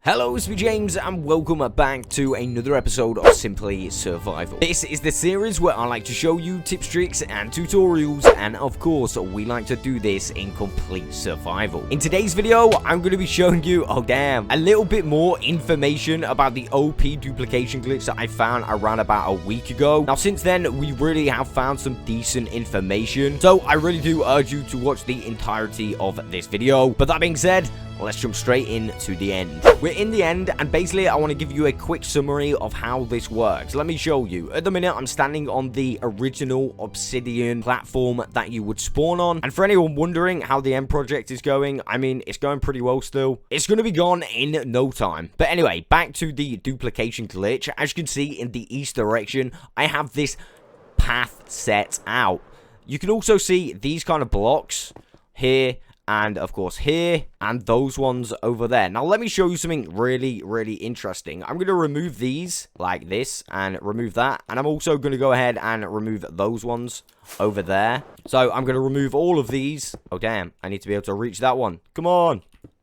Hello, it's me James, and welcome back to another episode of Simply Survival. This is the series where I like to show you tips, tricks, and tutorials, and of course, we like to do this in complete survival. In today's video, I'm going to be showing you, a little bit more information about the OP duplication glitch that I found around about a week ago. Now, since then, we really have found some decent information, so I really do urge you to watch the entirety of this video. But that being said, let's jump straight into the end. We're in the end, and basically I want to give you a quick summary of how this works. Let me show you. At the minute, I'm standing on the original obsidian platform that you would spawn on. And for anyone wondering how the end project is going, I mean, it's going pretty well still. It's going to be gone in no time. But anyway, back to the duplication glitch. As you can see in the east direction, I have this path set out. You can also see these kind of blocks here, and of course here, and those ones over there. Now let me show you something really interesting. I'm going to remove these like this and remove that, and I'm also going to go ahead and remove those ones over there. So I'm going to remove all of these. Oh damn, I need to be able to reach that one. Come on.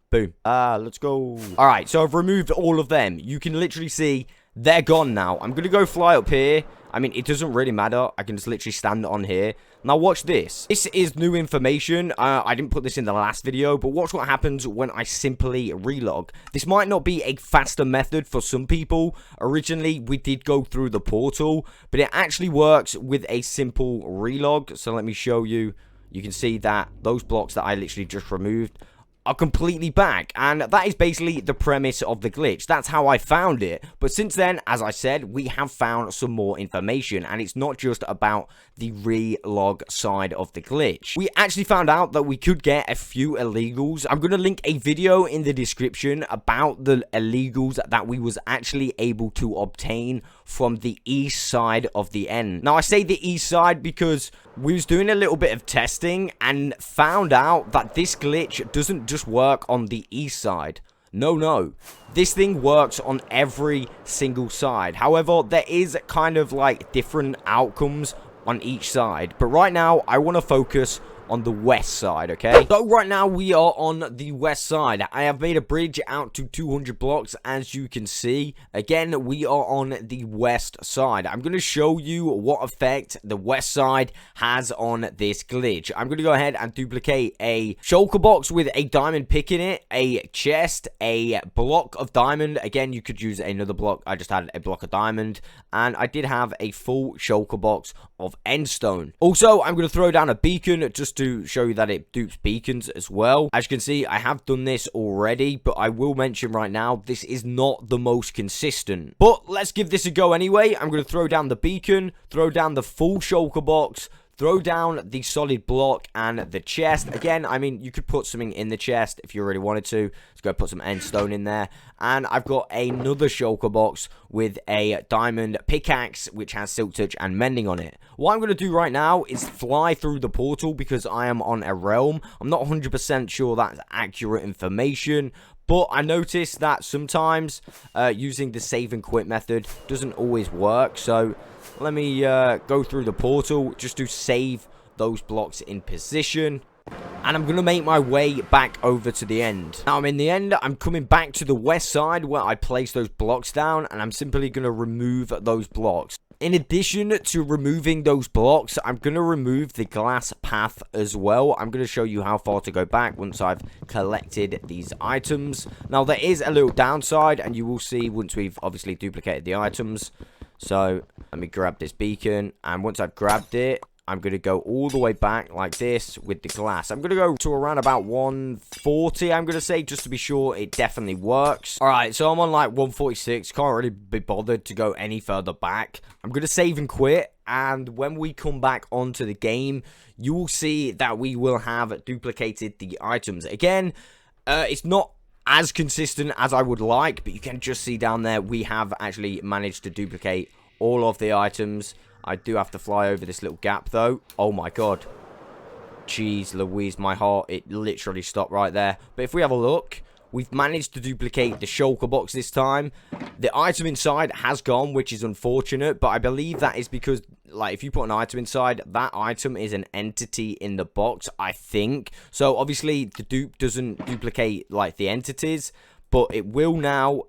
Boom. Let's go. Alright, so I've removed all of them. You can literally see they're gone now. I'm going to go fly up here. I mean, it doesn't really matter. I can just literally stand on here. Now, watch this. This is new information. I didn't put this in the last video, but watch what happens when I simply relog. This might not be a faster method for some people. Originally, we did go through the portal, but it actually works with a simple relog. So let me show you. You can see that those blocks that I literally just removed are completely back, and that is basically the premise of the glitch. That's how I found it. But since then, as I said, we have found some more information, and it's not just about the relog side of the glitch. We actually found out that we could get a few illegals. I'm going to link a video in the description about the illegals that we was actually able to obtain from the east side of the end. Now, I say the east side because we was doing a little bit of testing and found out that this glitch doesn't just work on the east side. No. This thing works on every single side. However, there is kind of like different outcomes on each side. But right now, I want to focus on the west side, okay? So right now we are on the west side. I have made a bridge out to 200 blocks, as you can see. Again, we are on the west side. I'm going to show you what effect the west side has on this glitch. I'm going to go ahead and duplicate a shulker box with a diamond pick in it, a chest, a block of diamond. Again, you could use another block. I just had a block of diamond, and I did have a full shulker box of endstone. Also, I'm going to throw down a beacon just to show you that it dupes beacons as well. As you can see, I have done this already, but I will mention right now, this is not the most consistent. But let's give this a go anyway. I'm going to throw down the beacon, throw down the full shulker box, throw down the solid block and the chest. Again, I mean, you could put something in the chest if you really wanted to. Let's go put some endstone in there. And I've got another shulker box with a diamond pickaxe, which has silk touch and mending on it. What I'm going to do right now is fly through the portal because I am on a realm. I'm not 100% sure that's accurate information, but I noticed that sometimes using the save and quit method doesn't always work. So let me go through the portal just to save those blocks in position. And I'm going to make my way back over to the end. Now I'm in the end. I'm coming back to the west side where I placed those blocks down. And I'm simply going to remove those blocks. In addition to removing those blocks, I'm going to remove the glass path as well. I'm going to show you how far to go back once I've collected these items. Now there is a little downside, and you will see once we've obviously duplicated the items. So let me grab this beacon, and once I've grabbed it, I'm going to go all the way back like this with the glass. I'm going to go to around about 140, I'm going to say, just to be sure it definitely works. Alright, so I'm on like 146. Can't really be bothered to go any further back. I'm going to save and quit. And when we come back onto the game, you will see that we will have duplicated the items. Again, it's not as consistent as I would like, but you can just see down there we have actually managed to duplicate all of the items. I do have to fly over this little gap though. Oh my god. Jeez Louise, my heart, it literally stopped right there. But if we have a look, we've managed to duplicate the shulker box this time. The item inside has gone, which is unfortunate, but I believe that is because, like, if you put an item inside, that item is an entity in the box, I think. So obviously the dupe doesn't duplicate like the entities, but it will now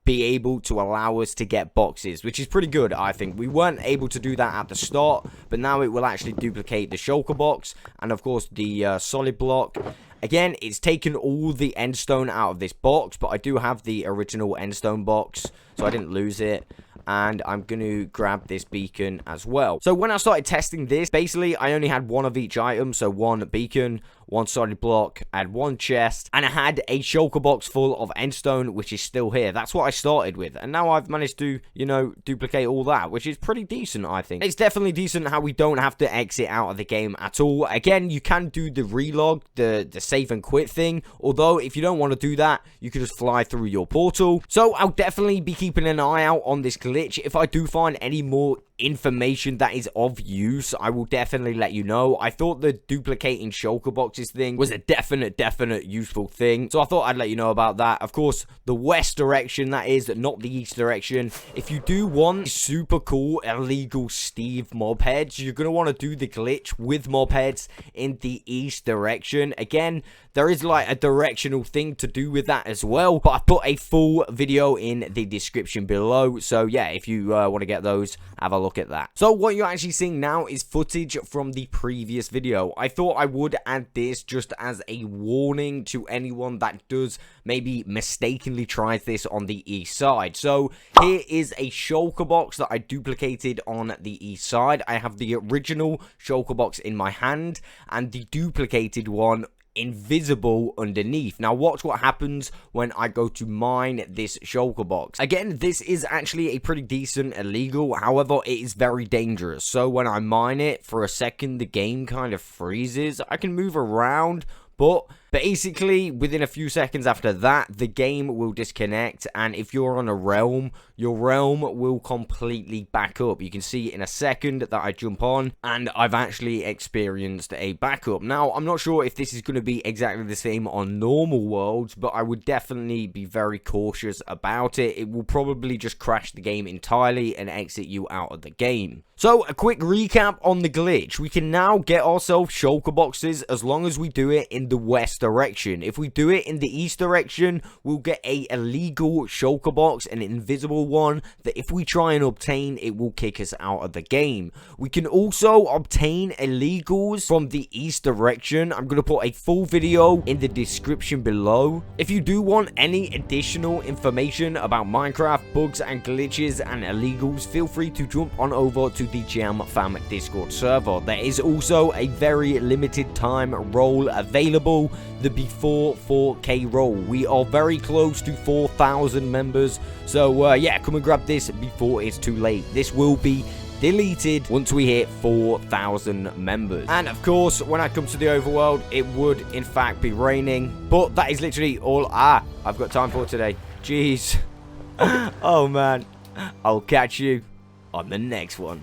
be able to allow us to get boxes, which is pretty good, I think. We weren't able to do that at the start, but now it will actually duplicate the shulker box and, of course, the solid block. Again, it's taken all the endstone out of this box, but I do have the original endstone box, so I didn't lose it. And I'm going to grab this beacon as well. So when I started testing this, basically I only had one of each item. So one beacon, one solid block, I had one chest, and I had a shulker box full of endstone, which is still here. That's what I started with. And now I've managed to, you know, duplicate all that, which is pretty decent, I think. It's definitely decent how we don't have to exit out of the game at all. Again, you can do the relog, the save and quit thing. Although, if you don't want to do that, you can just fly through your portal. So I'll definitely be keeping an eye out on this glitch. If I do find any more information that is of use, I will definitely let you know. I thought the duplicating shulker boxes thing was a definite useful thing, so I thought I'd let you know about that. Of course, the west direction, that is, not the east direction. If you do want super cool illegal Steve mob heads, you're going to want to do the glitch with mob heads in the east direction. Again, there is like a directional thing to do with that as well, but I put a full video in the description below, so yeah, if you want to get those, have a look at that. So what you're actually seeing now is footage from the previous video. I thought I would add this just as a warning to anyone that does maybe mistakenly try this on the east side. So here is a shulker box that I duplicated on the east side. I have the original shulker box in my hand and the duplicated one invisible underneath. Now watch what happens when I go to mine this shulker box. Again, this is actually a pretty decent illegal, however it is very dangerous. So when I mine it for a second, the game kind of freezes. I can move around, but basically within a few seconds after that, the game will disconnect, and if you're on a realm, your realm will completely back up. You can see in a second that I jump on and I've actually experienced a backup. Now I'm not sure if this is going to be exactly the same on normal worlds, but I would definitely be very cautious about it. It will probably just crash the game entirely and exit you out of the game. So a quick recap on the glitch. We can now get ourselves shulker boxes as long as we do it in the west direction. If we do it in the east direction, we'll get a illegal shulker box, an invisible one, that if we try and obtain, it will kick us out of the game. We can also obtain illegals from the east direction. I'm going to put a full video in the description below. If you do want any additional information about Minecraft bugs and glitches and illegals, feel free to jump on over to the Jam Fam Discord server. There is also a very limited time role available, the before 4K role. We are very close to 4,000 members, so yeah, come and grab this before it's too late. This will be deleted once we hit 4,000 members. And of course, when I come to the overworld, it would in fact be raining, but that is literally all I've got time for today. Jeez. Oh man, I'll catch you on the next one.